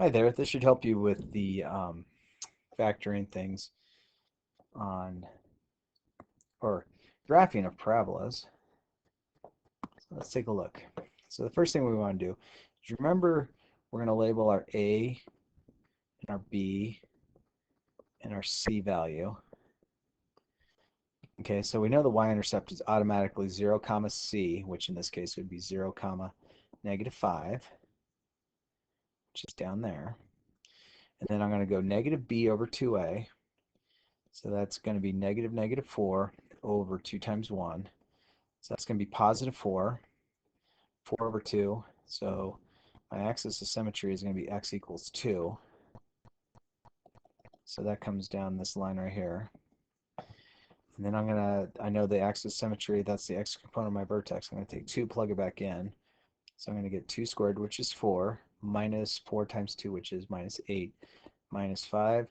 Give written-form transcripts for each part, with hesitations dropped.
Hi there, this should help you with the factoring things on, or graphing of parabolas. So let's take a look. So the first thing we want to do is remember we're going to label our A and our B and our C value. Okay, so we know the y-intercept is automatically 0 comma C, which in this case would be 0 comma -5, which is down there. And then I'm going to go negative B over 2A. So that's going to be -4 over 2 times 1. So that's going to be +4, 4 over 2. So my axis of symmetry is going to be x equals 2. So that comes down this line right here. And then I know the axis of symmetry, that's the x component of my vertex. I'm going to take 2, plug it back in. So I'm going to get 2 squared, which is 4, minus 4 times 2, which is -8, minus 5.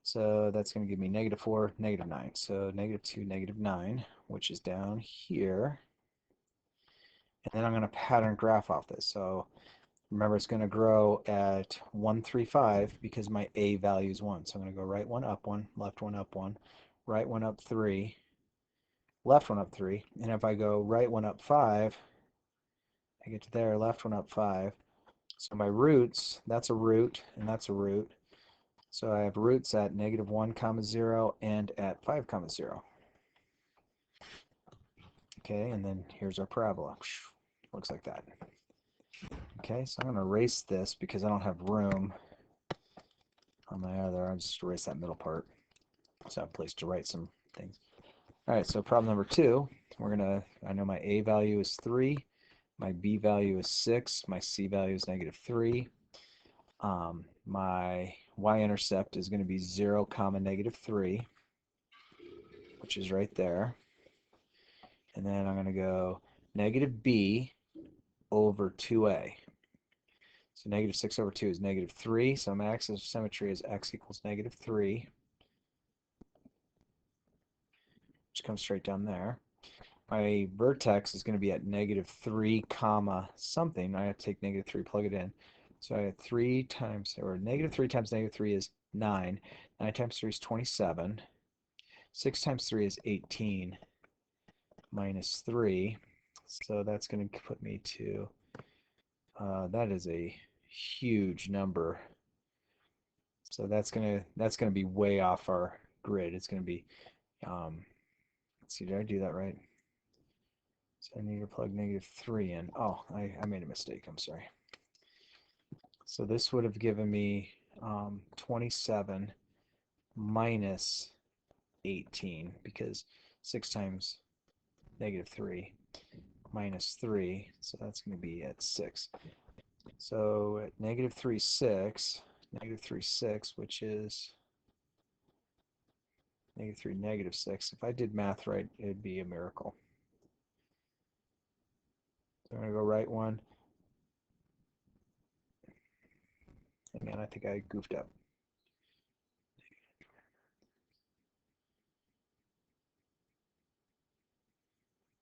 So that's going to give me -4, -9. So -2, -9, which is down here. And then I'm going to pattern graph off this. So remember, it's going to grow at 1, 3, 5 because my A value is 1. So I'm going to go right one, up one, left one, up one, right one, up 3, left one, up 3. And if I go right one, up 5, I get to there, left one, up 5. So my roots, that's a root, and that's a root. So I have roots at -1 comma 0 and at 5 comma 0. Okay, and then here's our parabola. Looks like that. Okay, so I'm going to erase this because I don't have room on my other. I'll just erase that middle part so I have a place to write some things. All right, so problem number 2, I know my A value is 3, my B value is 6, my C value is -3. My y-intercept is going to be 0 comma -3, which is right there. And then I'm going to go negative B over 2A. So -6 over 2 is -3. So my axis of symmetry is x equals -3, which comes straight down there. My vertex is going to be at -3 comma something. I have to take -3, plug it in. So I have 3 times, or -3 times -3 is 9. 9 times 3 is 27. 6 times 3 is 18 minus 3. So that's going to put me to, that is a huge number. So that's gonna be way off our grid. It's gonna be, let's see, did I do that right? So I need to plug -3 in. Oh, I made a mistake. I'm sorry. So this would have given me 27 minus 18 because 6 times -3 minus 3. So that's going to be at 6. So at -3, 6, -3, 6, which is -3, -6. If I did math right, it'd be a miracle. So I'm going to go right one. Hang on, I think I goofed up.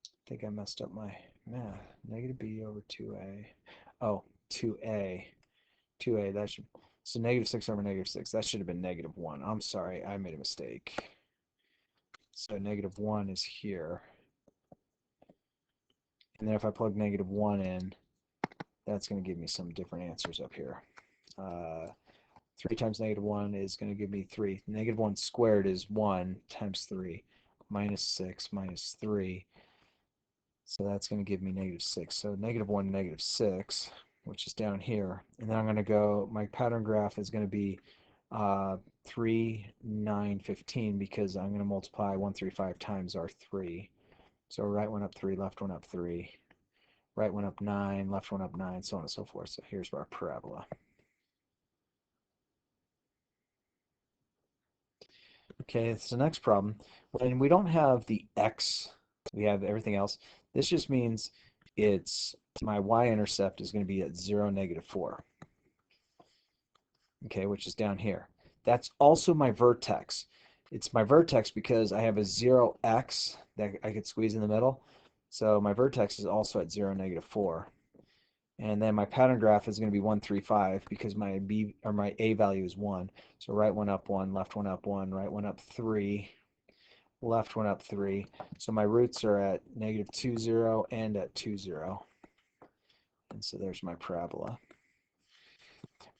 I think I messed up my math. Negative b over 2a. Oh, 2a. 2a, that should... So -6 over -6, that should have been -1. I'm sorry, I made a mistake. So -1 is here. And then if I plug -1 in, that's going to give me some different answers up here. 3 times -1 is going to give me 3. -1 squared is 1 times 3. -6 minus 3. So that's going to give me -6. So -1, -6, which is down here. And then I'm going to go, my pattern graph is going to be 3, 9, 15 because I'm going to multiply 1, 3, 5 times our 3. So right one up 3, left one up 3. Right one up 9, left one up 9, so on and so forth. So here's our parabola. Okay, it's the next problem. When we don't have the x, we have everything else. This just means it's my y-intercept is going to be at 0, -4. Okay, which is down here. That's also my vertex. It's my vertex because I have a 0x that I could squeeze in the middle. So my vertex is also at 0, -4. And then my pattern graph is going to be 1, 3, 5 because my B or my A value is 1. So right one up 1, left one up 1, right one up 3, left one up 3. So my roots are at negative 2, 0, and at 2, 0. And so there's my parabola.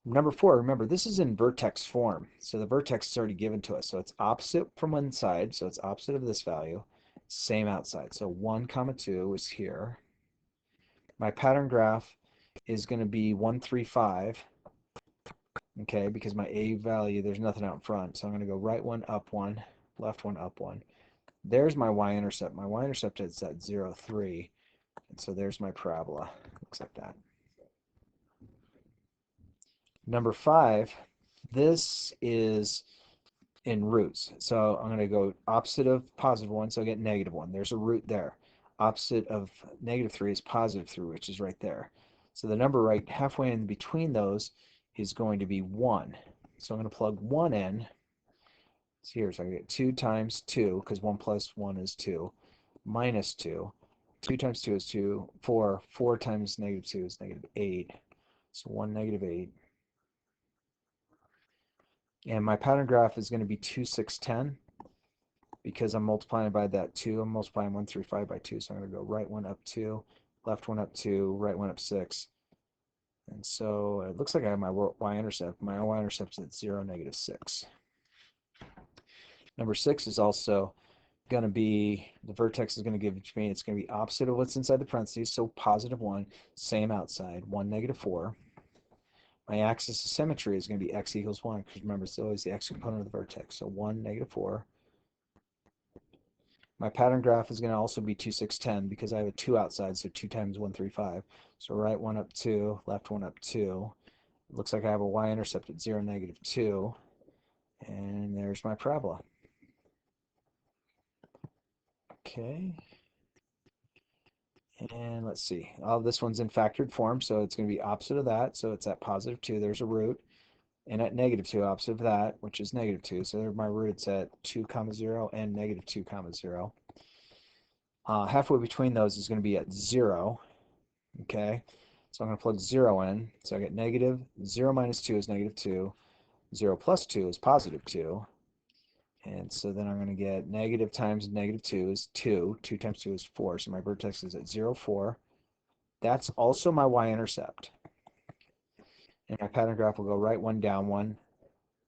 Number 4, remember, this is in vertex form. So the vertex is already given to us. So it's opposite from one side. So it's opposite of this value. Same outside. So 1, comma 2 is here. My pattern graph is going to be 1, 3, 5. Okay, because my A value, there's nothing out in front. So I'm going to go right one, up one, left one, up one. There's my y-intercept. My y-intercept is at 0, 3. And so there's my parabola. Looks like that. Number 5, this is in roots. So I'm going to go opposite of positive 1, so I get negative 1. There's a root there. Opposite of negative 3 is positive 3, which is right there. So the number right halfway in between those is going to be 1. So I'm going to plug 1 in. So here, so I get 2 times 2, because 1 plus 1 is 2, minus 2. 2 times 2 is 2. 4. 4 times negative 2 is negative 8. So 1, negative 8. And my pattern graph is going to be 2, 6, 10 because I'm multiplying by that 2. I'm multiplying 1 through 5 by 2. So I'm going to go right one up 2, left one up 2, right one up 6. And so it looks like I have my y-intercept. My y-intercept is at 0, negative 6. Number 6 is also going to be, the vertex is going to give it to me, it's going to be opposite of what's inside the parentheses, so positive 1, same outside, 1, negative 4. My axis of symmetry is going to be x equals 1, because remember, it's always the x component of the vertex, so 1, negative 4. My pattern graph is going to also be 2, 6, 10, because I have a 2 outside, so 2 times 1, 3, 5. So right one up 2, left one up 2. It looks like I have a y-intercept at 0, negative 2. And there's my parabola. Okay. And let's see. Oh, this one's in factored form, so it's going to be opposite of that. So it's at positive 2. There's a root. And at negative 2, opposite of that, which is negative 2. So there are my roots at 2, comma 0 and negative 2, comma 0. Halfway between those is going to be at 0. Okay. So I'm going to plug 0 in. So I get negative. 0 minus 2 is negative 2. 0 plus 2 is positive 2. And so then I'm going to get negative times negative 2 is 2. 2 times 2 is 4. So my vertex is at 0, 4. That's also my y-intercept. And my pattern graph will go right one, down one.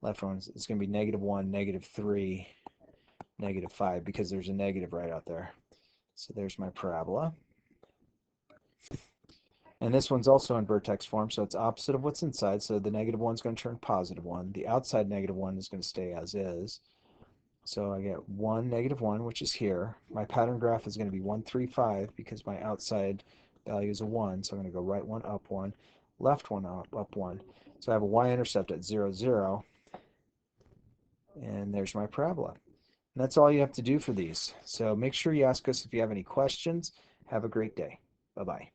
Left one is going to be negative 1, negative 3, negative 5, because there's a negative right out there. So there's my parabola. And this one's also in vertex form, so it's opposite of what's inside. So the negative 1 is going to turn positive 1. The outside negative 1 is going to stay as is. So I get 1, negative 1, which is here. My pattern graph is going to be 1, 3, 5, because my outside value is a 1. So I'm going to go right one, up 1, left one, up 1. So I have a y-intercept at 0, 0. And there's my parabola. And that's all you have to do for these. So make sure you ask us if you have any questions. Have a great day. Bye-bye.